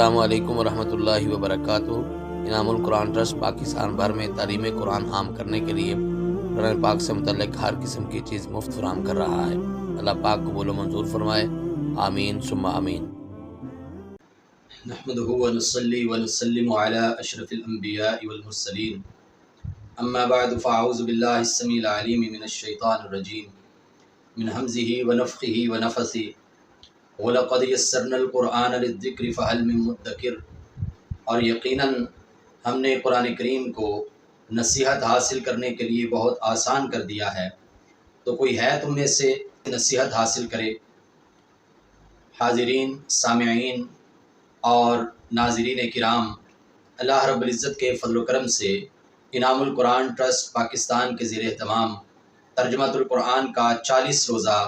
السلام علیکم ورحمۃ اللہ وبرکاتہ۔ انعام القرآن ٹرسٹ پاکستان بھر میں تعلیم قرآن عام کرنے کے لیے قرآن پاک سے متعلق ہر قسم کی چیز مفت فراہم کر رہا ہے۔ اللہ پاک قبول و منظور فرمائے، آمین ثم آمین۔ نحمده ونصلي ونسلم على اشرف الانبیاء والمرسلین، اما بعد فاعوذ باللہ السمیع العلیم من الشیطان الرجیم من حمزه ونفخه ونفثه وَلَقَدْ يَسَّرْنَا الْقُرْآنَ لِلذِّكْرِ فَهَلْ مِن مُدَّكِرٍ، اور یقیناً ہم نے قرآن کریم کو نصیحت حاصل کرنے کے لیے بہت آسان کر دیا ہے، تو کوئی ہے تم میں سے نصیحت حاصل کرے۔ حاضرین، سامعین اور ناظرین کرام، اللہ رب العزت کے فضل و کرم سے انعام القرآن ٹرسٹ پاکستان کے زیر اہتمام ترجمۃ القرآن کا 40 روزہ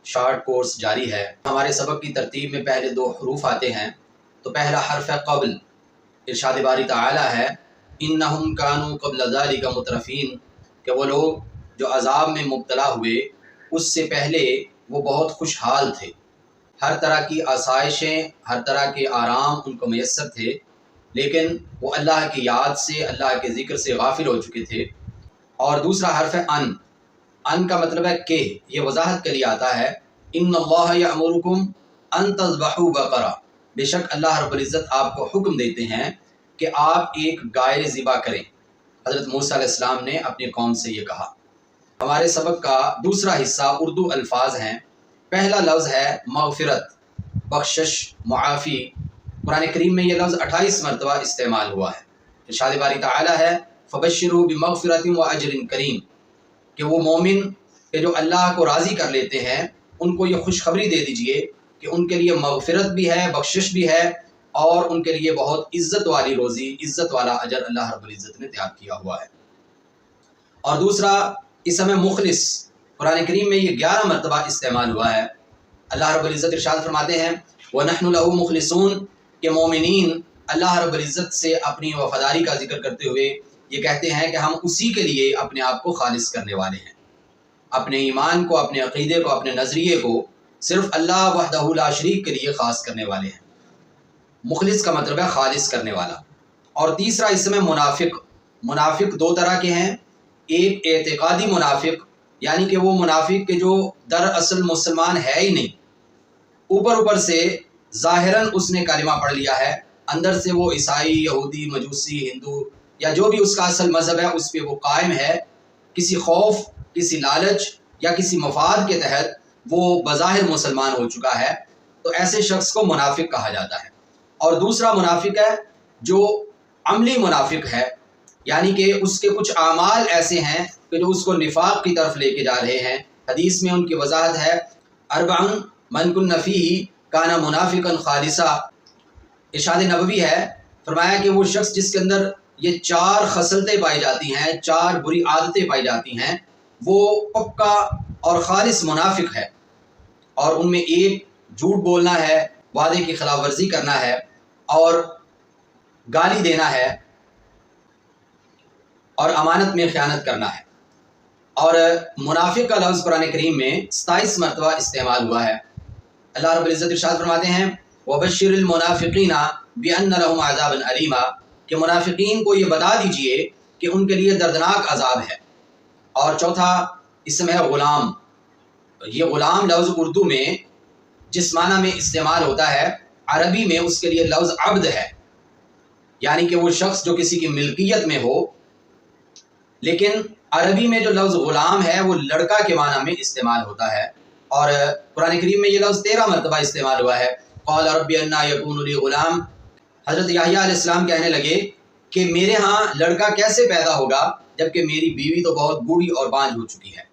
شارٹ کورس جاری ہے۔ ہمارے سبق کی ترتیب میں پہلے 2 حروف آتے ہیں، تو پہلا حرف ہے قبل۔ ارشاد باری تعالی ہے انہم کانوا قبل ذلک مترفین، کہ وہ لوگ جو عذاب میں مبتلا ہوئے اس سے پہلے وہ بہت خوشحال تھے، ہر طرح کی آسائشیں، ہر طرح کے آرام ان کو میسر تھے، لیکن وہ اللہ کی یاد سے، اللہ کے ذکر سے غافل ہو چکے تھے۔ اور دوسرا حرف ہے ان کا مطلب ہے کہ، یہ وضاحت کے لیے آتا ہے ان اللہ یامرکم ان تذبحوا بقرہ، بے شک اللہ رب العزت آپ کو حکم دیتے ہیں کہ آپ ایک گائے ذبح کریں۔ حضرت موسیٰ علیہ السلام نے اپنی قوم سے یہ کہا۔ ہمارے سبق کا دوسرا حصہ اردو الفاظ ہیں۔ پہلا لفظ ہے مغفرت، بخشش، معافی۔ قرآن کریم میں یہ لفظ 28 مرتبہ استعمال ہوا ہے۔ ارشاد باری تعالی ہے فبشروا بمغفرۃ واجر کریم، کہ وہ مومن کہ جو اللہ کو راضی کر لیتے ہیں ان کو یہ خوشخبری دے دیجئے کہ ان کے لیے مغفرت بھی ہے، بخشش بھی ہے، اور ان کے لیے بہت عزت والی روزی، عزت والا اجر اللہ رب العزت نے تیار کیا ہوا ہے۔ اور دوسرا اسم مخلص، قرآن کریم میں یہ 11 مرتبہ استعمال ہوا ہے۔ اللہ رب العزت ارشاد فرماتے ہیں وَنَحْنُ لَهُ مُخْلِصُونَ، کہ مومنین اللہ رب العزت سے اپنی وفاداری کا ذکر کرتے ہوئے یہ کہتے ہیں کہ ہم اسی کے لیے اپنے آپ کو خالص کرنے والے ہیں، اپنے ایمان کو، اپنے عقیدے کو، اپنے نظریے کو صرف اللہ وحدہ لا شریک کے لیے خاص کرنے والے ہیں۔ مخلص کا مطلب ہے خالص کرنے والا۔ اور تیسرا اسم منافق۔ منافق 2 طرح کے ہیں، ایک اعتقادی منافق، یعنی کہ وہ منافق کے جو دراصل مسلمان ہے ہی نہیں، اوپر سے ظاہراً اس نے کلمہ پڑھ لیا ہے، اندر سے وہ عیسائی، یہودی، مجوسی، ہندو یا جو بھی اس کا اصل مذہب ہے اس پہ وہ قائم ہے، کسی خوف، کسی لالچ یا کسی مفاد کے تحت وہ بظاہر مسلمان ہو چکا ہے، تو ایسے شخص کو منافق کہا جاتا ہے۔ اور دوسرا منافق ہے جو عملی منافق ہے، یعنی کہ اس کے کچھ اعمال ایسے ہیں کہ جو اس کو نفاق کی طرف لے کے جا رہے ہیں۔ حدیث میں ان کی وضاحت ہے اربع من کن فیہ کان منافقا خالصا۔ ارشاد نبوی ہے، فرمایا کہ وہ شخص جس کے اندر یہ 4 خصلتیں پائی جاتی ہیں، 4 بری عادتیں پائی جاتی ہیں، وہ پکا اور خالص منافق ہے۔ اور ان میں ایک جھوٹ بولنا ہے، وعدے کی خلاف ورزی کرنا ہے، اور گالی دینا ہے، اور امانت میں خیانت کرنا ہے۔ اور منافق کا لفظ قرآن کریم میں 27 مرتبہ استعمال ہوا ہے۔ اللہ رب العزت ارشاد فرماتے ہیں وَبَشِّرِ الْمُنَافِقِينَ بِأَنَّ لَهُمْ عَذَابًا أَلِيمًا، کہ منافقین کو یہ بتا دیجئے کہ ان کے لیے دردناک عذاب ہے۔ اور چوتھا اسم ہے غلام۔ یہ غلام لفظ اردو میں جس معنی میں استعمال ہوتا ہے، عربی میں اس کے لیے لفظ عبد ہے، یعنی کہ وہ شخص جو کسی کی ملکیت میں ہو، لیکن عربی میں جو لفظ غلام ہے وہ لڑکا کے معنی میں استعمال ہوتا ہے۔ اور قرآن کریم میں یہ لفظ 13 مرتبہ استعمال ہوا ہے۔ قال رب انا یکون لی غلام، حضرت یحییٰ علیہ السلام کہنے لگے کہ میرے ہاں لڑکا کیسے پیدا ہوگا جبکہ میری بیوی تو بہت بوڑھی اور بانجھ ہو چکی ہے۔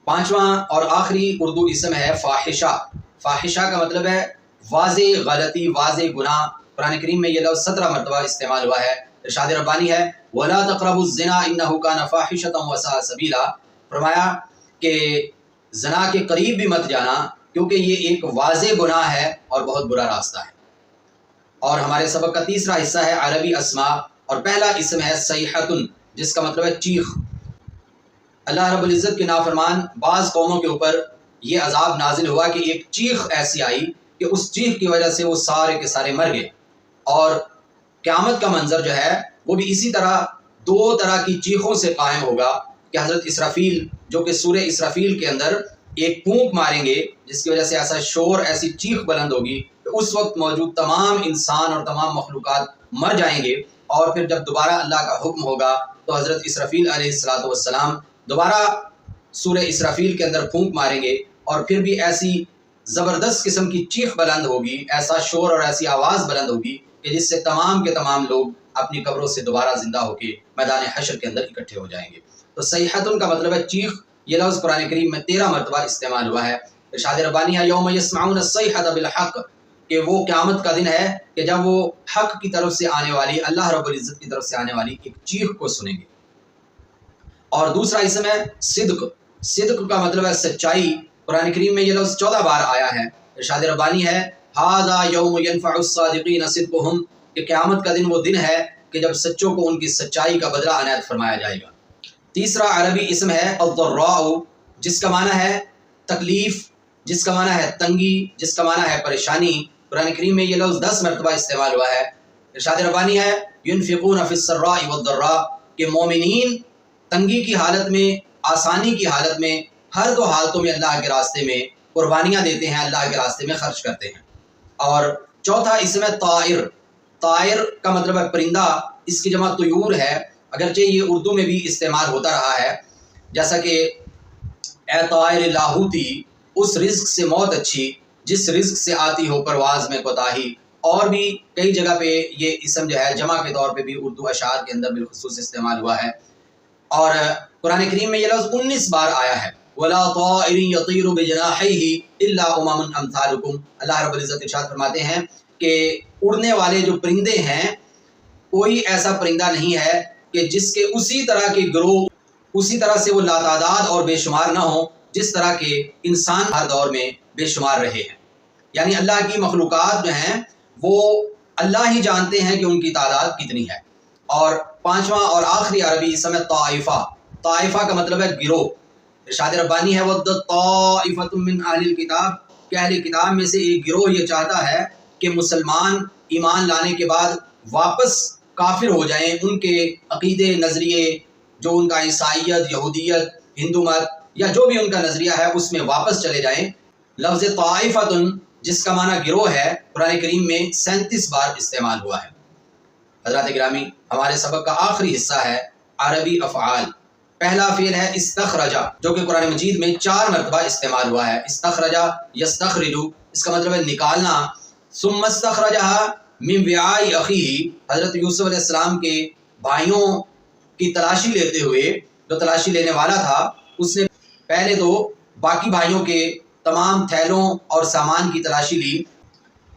5واں اور آخری اردو اسم ہے فاحشہ۔ فاحشہ کا مطلب ہے واضح غلطی، واضح گناہ۔ قرآن کریم میں یہ لفظ 17 مرتبہ استعمال ہوا ہے۔ ارشاد ربانی ہے وَلَا تَقْرَبُوا الزِّنَا إِنَّهُ كَانَ فَاحِشَةً وَسَاءَ سَبِيلًا، فرمایا کہ زنا کے قریب بھی مت جانا کیونکہ یہ ایک واضح گناہ ہے اور بہت برا راستہ ہے۔ اور ہمارے سبق کا تیسرا حصہ ہے عربی اسماء، اور پہلا اسم ہے صیحۃ، جس کا مطلب ہے چیخ۔ اللہ رب العزت کے نافرمان بعض قوموں کے اوپر یہ عذاب نازل ہوا کہ ایک چیخ ایسی آئی کہ اس چیخ کی وجہ سے وہ سارے کے سارے مر گئے۔ اور قیامت کا منظر جو ہے وہ بھی اسی طرح 2 طرح کی چیخوں سے قائم ہوگا کہ حضرت اسرافیل جو کہ سورہ اسرافیل کے اندر ایک پھونک ماریں گے جس کی وجہ سے ایسا شور، ایسی چیخ بلند ہوگی کہ اس وقت موجود تمام انسان اور تمام مخلوقات مر جائیں گے۔ اور پھر جب دوبارہ اللہ کا حکم ہوگا تو حضرت اسرافیل علیہ السلام دوبارہ سورہ اسرافیل کے اندر پھونک ماریں گے، اور پھر بھی ایسی زبردست قسم کی چیخ بلند ہوگی، ایسا شور اور ایسی آواز بلند ہوگی کہ جس سے تمام کے تمام لوگ اپنی قبروں سے دوبارہ زندہ ہو کے میدان حشر کے اندر اکٹھے ہو جائیں گے۔ تو صیحۃ کا مطلب ہے چیخ۔ یہ لفظ قرآن کریم میں 13 مرتبہ استعمال ہوا ہے۔ ارشاد ربانی ہے یوم یسمعون الصیحۃ بالحق، کہ وہ قیامت کا دن ہے کہ جب وہ حق کی طرف سے آنے والی، اللہ رب العزت کی طرف سے آنے والی ایک چیخ کو سنیں گے۔ اور دوسرا اسم ہے صدق۔ صدق کا مطلب ہے سچائی۔ قرآن کریم میں یہ لفظ 14 بار آیا ہے۔ ارشاد ربانی ہے ھذا یوم ینفع الصادقین صدقہم، کہ قیامت کا دن وہ دن ہے کہ جب سچوں کو ان کی سچائی کا بدلہ عنایت فرمایا جائے گا۔ تیسرا عربی اسم ہے الضراء، جس کا معنی ہے تکلیف، جس کا معنی ہے تنگی، جس کا معنی ہے پریشانی۔ قرآن کریم میں یہ لفظ 10 مرتبہ استعمال ہوا ہے۔ ارشاد ربانی ہے ينفقون فی السراء والضراء، کہ مومنین تنگی کی حالت میں، آسانی کی حالت میں، ہر 2 حالتوں میں اللہ کے راستے میں قربانیاں دیتے ہیں، اللہ کے راستے میں خرچ کرتے ہیں۔ اور چوتھا اسم ہے طائر۔ طائر کا مطلب ہے پرندہ، اس کی جمع طیور ہے، اگرچہ یہ اردو میں بھی استعمال ہوتا رہا ہے، جیسا کہ اے طائر لاہوتی، اس رزق سے موت اچھی جس رزق سے آتی ہو پرواز میں کوتاہی۔ اور بھی کئی جگہ پہ یہ اسم جو ہے جمع کے طور پہ بھی اردو اشعار کے اندر بالخصوص استعمال ہوا ہے۔ اور قرآن کریم میں یہ لفظ 19 بار آیا ہے وَلَا طَائِرٍ يَطِيرُ بِجَنَاحَيْهِ إِلَّا أُمَمٌ أَمْثَالُكُمْ۔ اللہ رب العزت ارشاد فرماتے ہیں کہ اڑنے والے جو پرندے ہیں، کوئی ایسا پرندہ نہیں ہے کہ جس کے اسی طرح کے گروہ، اسی طرح سے وہ لاتعداد اور بے شمار نہ ہوں جس طرح کے انسان ہر دور میں بے شمار رہے ہیں۔ یعنی اللہ کی مخلوقات جو ہیں وہ اللہ ہی جانتے ہیں کہ ان کی تعداد کتنی ہے۔ اور 5واں اور آخری عربی اسم ہے طائفہ۔ طائفہ کا مطلب ہے گروہ۔ ارشاد ربانی ہے وَدَّ طَائِفَةٌ مِّنْ أَهْلِ الْكِتَابِ، کہ اہل کتاب میں سے ایک گروہ یہ چاہتا ہے کہ مسلمان ایمان لانے کے بعد واپس کافر ہو جائیں، ان کے عقیدے، نظریے، جو ان کا عیسائیت، یہودیت، ہندو مت یا جو بھی ان کا نظریہ ہے اس میں واپس چلے جائیں۔ لفظ طائفتن جس کا معنی گروہ ہے قرآن کریم میں 37 بار استعمال ہوا ہے۔ حضرات گرامی، ہمارے سبق کا آخری حصہ ہے عربی افعال۔ پہلا فعل ہے استخرجا، جو کہ قرآن مجید میں 4 مرتبہ استعمال ہوا ہے۔ استخرجا یستخرجو، اس کا مطلب ہے نکالنا۔ ثم استخرجها من وعاء اخیہ، حضرت یوسف علیہ السلام کے بھائیوں کی تلاشی لیتے ہوئے، جو تلاشی لینے والا تھا اس نے پہلے تو باقی بھائیوں کے تمام تھیلوں اور سامان کی تلاشی لی،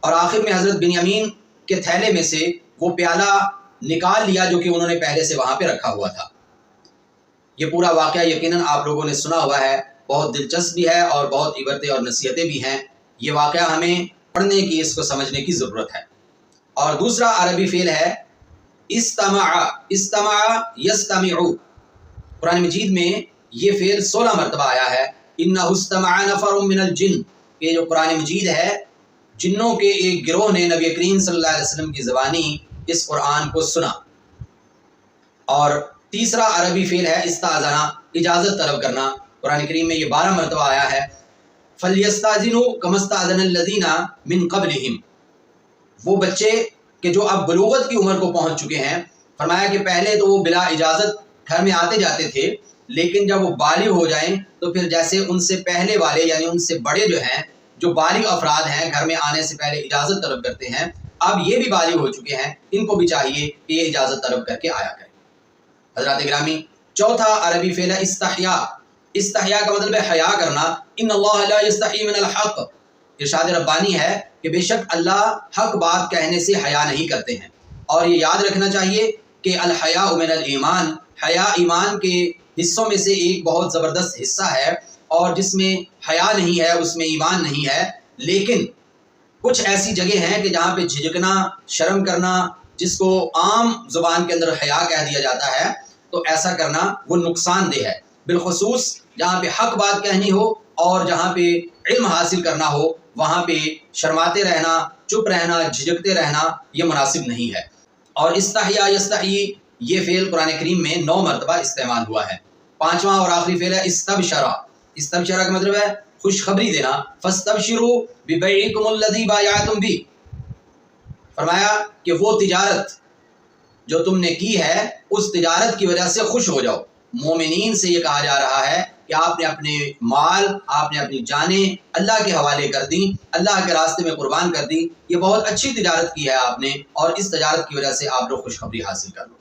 اور آخر میں حضرت بنیامین کے تھیلے میں سے وہ پیالہ نکال لیا جو کہ انہوں نے پہلے سے وہاں پہ رکھا ہوا تھا۔ یہ پورا واقعہ یقیناً آپ لوگوں نے سنا ہوا ہے، بہت دلچسپ بھی ہے اور بہت عبرتیں اور نصیحتیں بھی ہیں۔ یہ واقعہ ہمیں پڑھنے کی، اس کو سمجھنے کی ضرورت ہے۔ اور دوسرا عربی فعل ہے استمع۔ استمع یستمع، قرآن مجید میں یہ فعل 16 مرتبہ آیا ہے۔ انہ استمع نفر من الجن، کہ جو قرآن مجید ہے جنوں کے ایک گروہ نے نبی کریم صلی اللہ علیہ وسلم کی زبانی اس قرآن کو سنا۔ اور تیسرا عربی فعل ہے استاذنا، اجازت طلب کرنا۔ قرآن کریم میں یہ 12 مرتبہ آیا ہے۔ فَلْيَسْتَأْذِنُوا كَمَا اسْتَأْذَنَ الَّذِينَ مِن قَبْلِهِمْ، وہ بچے کہ جو اب بلوغت کی عمر کو پہنچ چکے ہیں، فرمایا کہ پہلے تو وہ بلا اجازت گھر میں آتے جاتے تھے، لیکن جب وہ بالغ ہو جائیں تو پھر جیسے ان سے پہلے والے یعنی ان سے بڑے جو ہیں، جو بالغ افراد ہیں، گھر میں آنے سے پہلے اجازت طلب کرتے ہیں، اب یہ بھی بالغ ہو چکے ہیں، ان کو بھی چاہیے کہ یہ اجازت طلب کر کے آیا کریں۔ حضرات گرامی، چوتھا عربی فعل ہے استحیا۔ استحیا کا مطلب ہے حیا کرنا۔ ان اللہ لا یستحی من الحق، ارشاد ربانی ہے کہ بے شک اللہ حق بات کہنے سے حیا نہیں کرتے ہیں۔ اور یہ یاد رکھنا چاہیے کہ الحیاء من الایمان، حیا ایمان کے حصوں میں سے ایک بہت زبردست حصہ ہے، اور جس میں حیا نہیں ہے اس میں ایمان نہیں ہے۔ لیکن کچھ ایسی جگہ ہیں کہ جہاں پہ جھجکنا، شرم کرنا، جس کو عام زبان کے اندر حیا کہہ دیا جاتا ہے، تو ایسا کرنا وہ نقصان دہ ہے، بالخصوص جہاں پہ حق بات کہنی ہو اور جہاں پہ علم حاصل کرنا ہو، وہاں پہ شرماتے رہنا، چپ رہنا، جھجکتے رہنا یہ مناسب نہیں ہے۔ اور استحیا یستحی یہ فعل قرآن کریم میں 9 مرتبہ استعمال ہوا ہے۔ 5واں اور آخری فعل ہے استبشرا۔ استبشرا کا مطلب ہے خوشخبری دینا، فاستبشروا ببیعکم الذی بایعتم بہ، فرمایا کہ وہ تجارت جو تم نے کی ہے اس تجارت کی وجہ سے خوش ہو جاؤ۔ مومنین سے یہ کہا جا رہا ہے کہ آپ نے اپنے مال، آپ نے اپنی جانیں اللہ کے حوالے کر دیں، اللہ کے راستے میں قربان کر دی، یہ بہت اچھی تجارت کی ہے آپ نے، اور اس تجارت کی وجہ سے آپ لوگ خوشخبری حاصل کر لو۔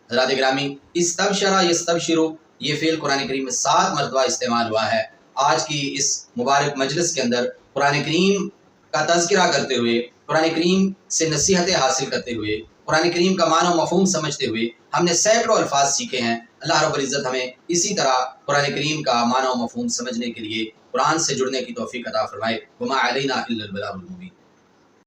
حضرات گرامی، استبشرا یستبشرو یہ فعل قرآن کریم میں 7 مرتبہ استعمال ہوا ہے۔ آج کی اس مبارک مجلس کے اندر قرآن کریم کا تذکرہ کرتے ہوئے، قرآن کریم سے نصیحتیں حاصل کرتے ہوئے، قرآن کریم کا معنی و مفہوم سمجھتے ہوئے ہم نے سینکڑوں الفاظ سیکھے ہیں۔ اللہ رب العزت ہمیں اسی طرح قرآن کریم کا معنی و مفہوم سمجھنے کے لیے قرآن سے جڑنے کی توفیق عطا فرمائے۔ وما علینا الا البلاغ المبین۔